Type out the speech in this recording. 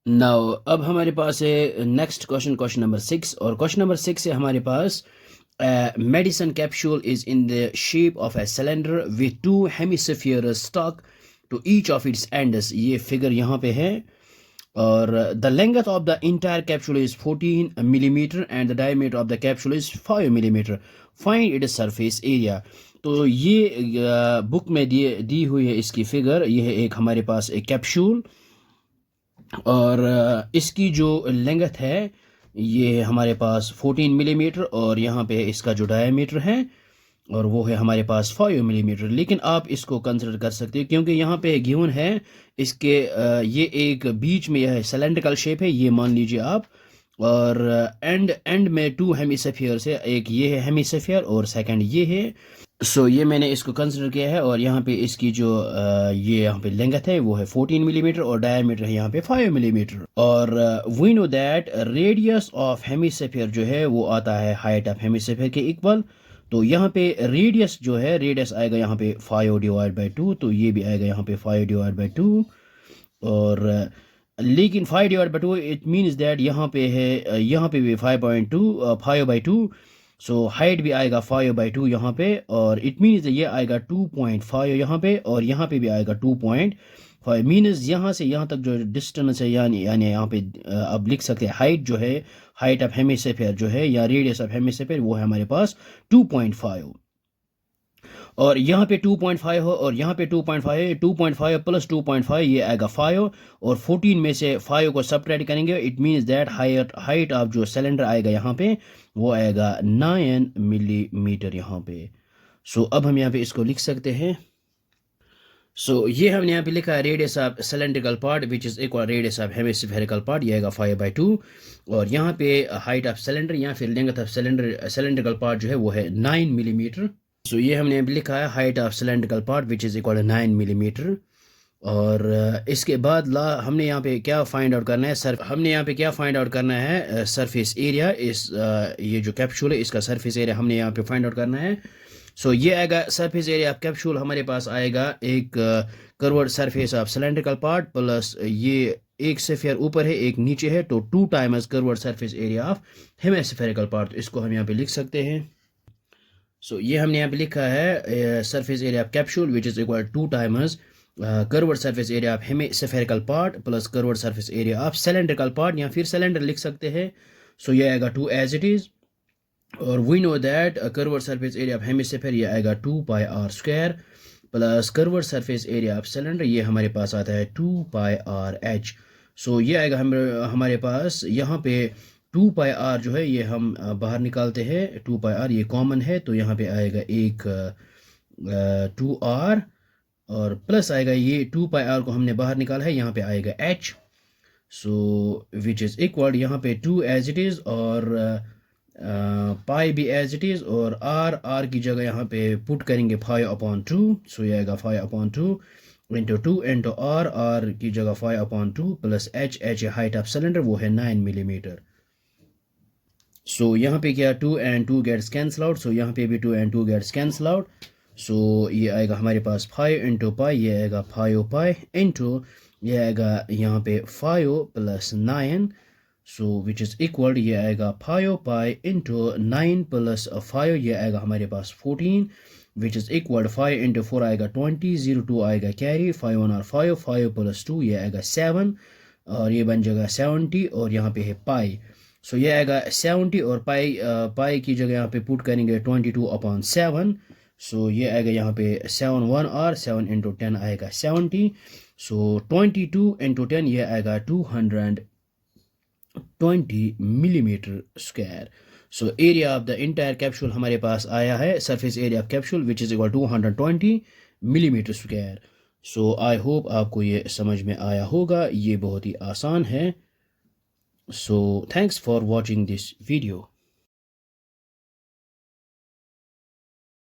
Now अब हमारे पास है नेक्स्ट क्वेश्चन, क्वेश्चन नंबर 6। और क्वेश्चन नंबर 6 है हमारे पास, medicine capsule is in the shape of a cylinder with two hemispheres stuck to each of its ends। ये figure यहाँ पे है। और the length of the entire capsule is 14 millimeter and the diameter of the capsule is 5 millimeter। find its surface area। तो ये book में दी हुई है इसकी फिगर। ये है एक हमारे पास एक कैप्सूल, और इसकी जो लेंथ है ये हमारे पास 14 मिलीमीटर, और यहाँ पे इसका जो डायमीटर है और वो है हमारे पास 5 मिलीमीटर। लेकिन आप इसको कंसिडर कर सकते हो क्योंकि यहाँ पे गिवन है इसके ये एक बीच में यह सिलेंड्रिकल शेप है, ये मान लीजिए आप। और एंड एंड में टू हेमिस्फीयर है, एक ये है हेमिस्फीयर और सेकंड ये है। सो ये मैंने इसको कंसिडर किया है। और यहाँ पे इसकी जो ये यहाँ पे लेंथ है वो है 14 मिलीमीटर और डायमीटर है यहाँ पे 5 मिलीमीटर। और we know that radius of hemisphere जो है वो आता है हाइट ऑफ हेमिस्फीयर के इक्वल। तो यहाँ पे रेडियस जो है, रेडियस आएगा यहाँ पे 5 डिवाइड बाई 2, तो ये भी आएगा यहाँ पे 5 डिवाइड बाई 2। और लेकिन 5 divide by 2 it means that यहाँ पे है, यहाँ पे भी 5.2 5/2। सो हाइट भी आएगा 5/2 यहाँ पे, और इट मीन्स ये आएगा 2.5 यहाँ पे, और यहाँ पे भी आएगा 2.5। मीन्स यहाँ से यहाँ तक जो डिस्टेंस है, यानी यानी यहाँ पे अब लिख सकते हैं हाइट जो है, हाइट ऑफ हेमिस्फीयर जो है या रेडियस ऑफ हेमिस्फीयर वो है हमारे पास 2.5। और यहाँ पे 2.5 हो और यहाँ पे 2.5 है, 2.5 प्लस 2.5 ये आएगा 5। और 14 में से 5 को सब्ट्रैक्ट करेंगे, it means that height of जो सिलेंडर आएगा यहाँ पे वो आएगा 9 मिलीमीटर यहाँ पे। सो अब हम यहाँ पे इसको लिख सकते हैं। सो ये हमने यहाँ पे लिखा है radius of cylindrical part which is equal radius of hemispherical part, ये आएगा 5/2। और यहाँ पे हाइट ऑफ सिलेंडर या फिर लेंथ ऑफ सिलेंड्रिकल पार्ट जो है वो है 9 मिलीमीटर। सो ये हमने अभी लिखा है height of cylindrical part which is equal 9 millimetre. और इसके बाद हमने यहाँ पे क्या फाइंड आउट करना है, हमने यहाँ पे क्या फाइंड आउट करना है, सरफेस एरिया। इस ये जो कैप्सूल है इसका सरफेस एरिया हमने यहाँ पे फाइंड आउट करना है। सो ये आएगा सरफेस एरिया ऑफ कैप्सूल, हमारे पास आएगा एक curved surface of cylindrical part plus ये एक स्फीयर ऊपर है एक नीचे है, तो 2 times curved surface area of hemispherical part. इसको हम यहाँ पे लिख सकते हैं। सो ये हमने यहाँ पे लिखा है surface area of capsule which is equal 2 times curved surface area of hemispherical part plus curved surface area of cylindrical part, या फिर सिलेंडर लिख सकते हैं। सो ये आएगा 2 एज इट इज। और we know that curved surface area of hemisphere ये आएगा 2πr² plus curved surface area of cylinder ये हमारे पास आता है 2πrh। सो ये आएगा हमारे पास यहाँ पे 2πr जो है ये हम बाहर निकालते हैं, 2πr ये कॉमन है, तो यहाँ पे आएगा एक 2r और प्लस आएगा ये 2πr को हमने बाहर निकाला है, यहाँ पे आएगा h। So which is equal यहाँ पे 2 एज इट इज़ और पाई भी एज इट इज़, और r की जगह यहाँ पे पुट करेंगे 5/2। सो ये आएगा 5/2 इंटू 2 इंटू r की जगह 5/2 plus h height of cylinder वो है 9 मिलीमीटर। सो यहाँ पे क्या 2 and 2 गेट्स कैंसल आउट, सो यहाँ पे भी 2 and 2 गेट्स कैंसल आउट। सो ये आएगा हमारे पास 5 इंटू पाई, ये आएगा 5π इंटू ये आएगा यहाँ पे 5 plus 9। So which is equal ये आएगा 5π इंटू 9 प्लस 5 ये आएगा हमारे पास 14 विच इज़ इक्वल 5 इंटू 4 आएगा 20, 0 2 आएगा कैरी, 5 1 और 5, 5 प्लस 2 ये आएगा 7 और ये बन जाएगा 70 और यहाँ पे है पाई। सो ये आएगा 70 और पाई की जगह यहाँ पे पुट करेंगे 22/7। सो ये आएगा यहाँ पे 7 1 और 7 इंटू 10 आएगा 70। सो 22 इंटू 10 ये आएगा 220 millimetre square. So area of the entire capsule हमारे पास आया है surface area of capsule which is equal 220 millimetre square. So I hope आपको ये समझ में आया होगा, ये बहुत ही आसान है। So thanks for watching this video.